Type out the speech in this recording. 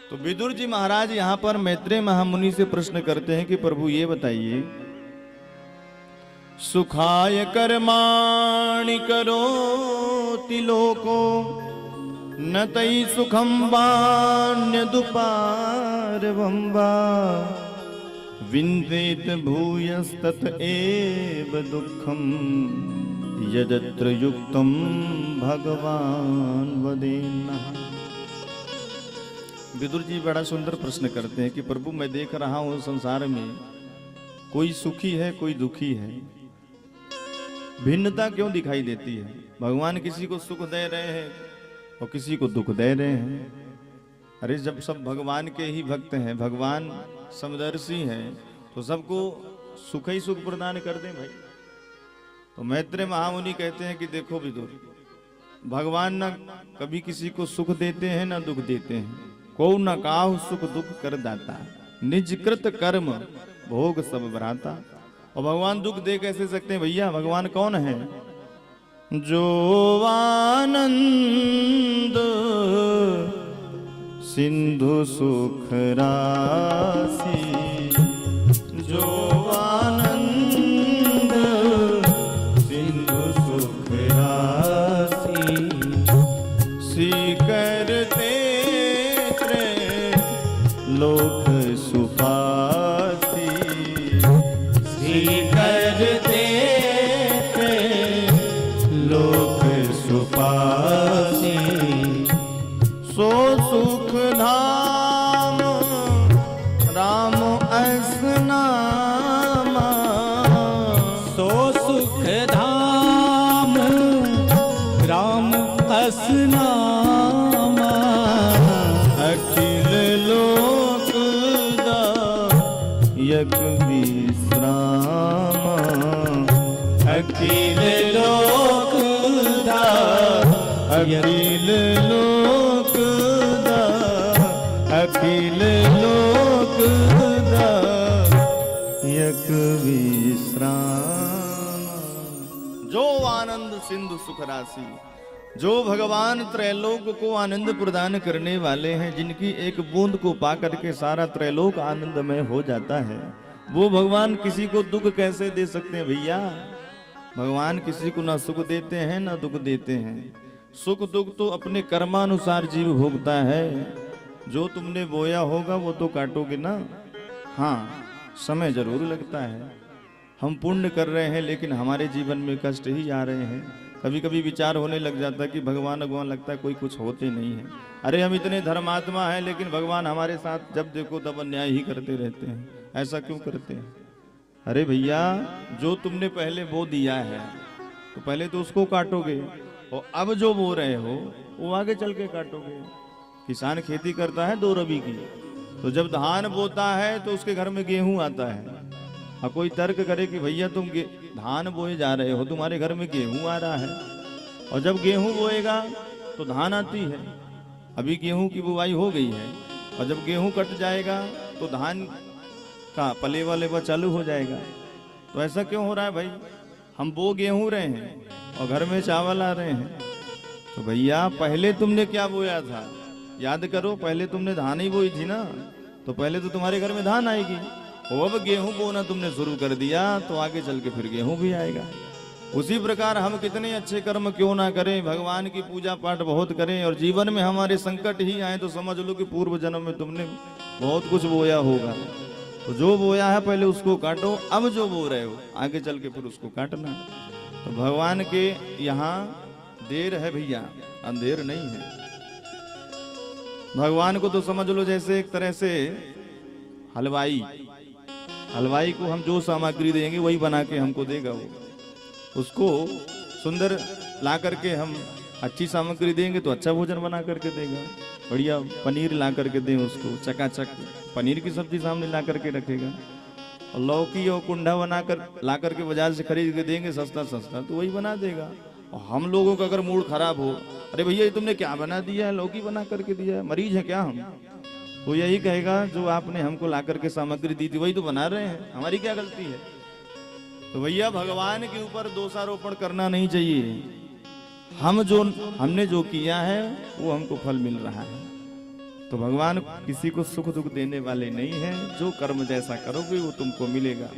तो विदुर जी महाराज यहाँ पर मैत्रेय महामुनि से प्रश्न करते हैं कि प्रभु ये बताइए, सुखाय कर्माणि करोति लोको न तई सुखम वान्यदुपारवं वा विन्देत भूयस्तत एव दुःखम यदत्र युक्तम भगवान वदेन्नः। विदुर जी बड़ा सुंदर प्रश्न करते हैं कि प्रभु मैं देख रहा हूं संसार में कोई सुखी है कोई दुखी है, भिन्नता क्यों दिखाई देती है? भगवान किसी को सुख दे रहे हैं और किसी को दुख दे रहे हैं। अरे जब सब भगवान के ही भक्त हैं, भगवान समदर्शी हैं, तो सबको सुख ही सुख प्रदान कर दें भाई। तो मैत्रेय महामुनि कहते हैं कि देखो विदुर, भगवान न कभी किसी को सुख देते हैं न दुख देते हैं, को न काहु सुख दुख कर दाता, निज कृत कर्म भोग सब बराता। और भगवान दुख दे कैसे सकते हैं भैया? भगवान कौन है? जो आनंद सिंधु सुख राशि, जो आनंद सिंधु सुख राशि, करते लोक सुपासी, करते लोक सुपासी, सो सुख धाम राम असनामा, सो सुख धाम राम असनामा, अखिल लोक दायक विश्राम, अखिल लोक अखिल लोक अखिल लोक दायक विश्राम। जो आनंद सिंधु सुख राशि, जो भगवान त्रैलोक को आनंद प्रदान करने वाले हैं, जिनकी एक बूंद को पा करके सारा त्रैलोक आनंदमय हो जाता है, वो भगवान किसी को दुख कैसे दे सकते हैं भैया? भगवान किसी को ना सुख देते हैं ना दुख देते हैं। सुख दुख तो अपने कर्मानुसार जीव भोगता है। जो तुमने बोया होगा वो तो काटोगे ना। हाँ, समय जरूर लगता है। हम पुण्य कर रहे हैं लेकिन हमारे जीवन में कष्ट ही आ रहे हैं। कभी कभी विचार होने लग जाता है कि भगवान लगता है कोई कुछ होते नहीं है। अरे हम इतने धर्मात्मा हैं लेकिन भगवान हमारे साथ जब देखो तब अन्याय ही करते रहते हैं। ऐसा क्यों करते हैं? अरे भैया, जो तुमने पहले बो दिया है तो पहले तो उसको काटोगे, और अब जो बो रहे हो वो आगे चल के काटोगे। किसान खेती करता है 2 रबी की, तो जब धान बोता है तो उसके घर में गेहूं आता है। अब कोई तर्क करे कि भैया तुम धान बोए जा रहे हो, तुम्हारे घर में गेहूं आ रहा है, और जब गेहूं बोएगा तो धान आती है। अभी गेहूं की बुआई हो गई है, और जब गेहूं कट जाएगा तो धान का पलेवा लेवा चालू हो जाएगा। तो ऐसा क्यों हो रहा है भाई? हम बो गेहूं रहे हैं और घर में चावल आ रहे हैं। तो भैया पहले तुमने क्या बोया था? याद करो, पहले तुमने धान ही बोई थी ना, तो पहले तो तुम्हारे घर में धान आएगी। और अब गेहूं बोना तुमने शुरू कर दिया तो आगे चल के फिर गेहूं भी आएगा। उसी प्रकार हम कितने अच्छे कर्म क्यों ना करें, भगवान की पूजा पाठ बहुत करें, और जीवन में हमारे संकट ही आए तो समझ लो कि पूर्व जन्म में तुमने बहुत कुछ बोया होगा। तो जो बोया है पहले उसको काटो, अब जो बो रहे हो आगे चल के फिर उसको काटना। तो भगवान के यहाँ देर है भैया, अंधेर नहीं है। भगवान को तो समझ लो जैसे एक तरह से हलवाई को हम जो सामग्री देंगे वही बना के हमको देगा। वो उसको सुंदर ला करके हम अच्छी सामग्री देंगे तो अच्छा भोजन बना करके देगा। बढ़िया पनीर ला करके दें उसको, चकाचक पनीर की सब्जी सामने ला करके रखेगा। और लौकी और कुंडा बनाकर ला करके बाजार से खरीद के देंगे सस्ता सस्ता, तो वही बना देगा। और हम लोगों का अगर मूड खराब हो, अरे भैया ये तुमने क्या बना दिया है, लौकी बना करके दिया है, मरीज है क्या हम? तो यही कहेगा जो आपने हमको ला करके सामग्री दी थी वही तो बना रहे हैं, हमारी क्या गलती है? तो भैया भगवान के ऊपर दोषारोपण करना नहीं चाहिए। हमने जो किया है वो हमको फल मिल रहा है। तो भगवान किसी को सुख दुख देने वाले नहीं हैं, जो कर्म जैसा करोगे वो तुमको मिलेगा।